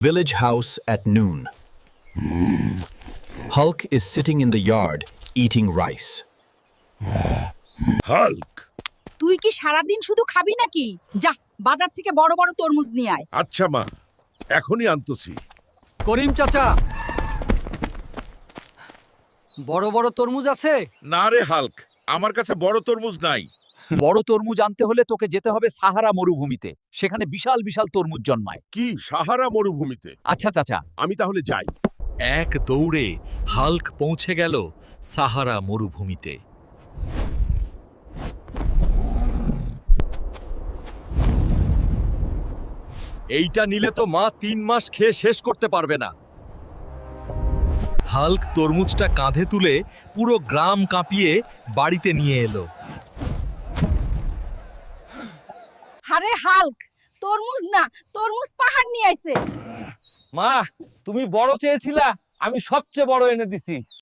Village house at noon. Hulk is sitting in the yard eating rice. Hulk, তুই কি সারাদিন শুধু খাবি নাকি? যা বাজার থেকে বড় বড় তরমুজ নিয়ে আয়। আচ্ছা মা, এখনই আনতেছি। করিম চাচা, বড় বড় তরমুজ আছে? না রে হাল্ক, আমার কাছে বড় তরমুজ নাই। বড় তরমুজ আনতে হলে তোকে যেতে হবে সাহারা মরুভূমিতে। সেখানে বিশাল বিশাল তরমুজ জন্মায়। কি সাহারা মরুভূমিতে? আচ্ছা চাচা, আমি তাহলে যাই। এক দৌড়ে হাল্ক পৌঁছে গেল সাহারা মরুভূমিতে। এইটা নিলে তো মা 3 মাস খেয়ে শেষ করতে পারবে না। হাল্ক তরমুজটা কাঁধে তুলে পুরো গ্রাম কাঁপিয়ে বাড়িতে নিয়ে এলো। আরে হাল্ক, তরমুজ না, তরমুজ পাহাড় নিয়ে আইছে। মা, তুমি বড় চেয়েছিলা, আমি সবচেয়ে বড় এনে দিছি।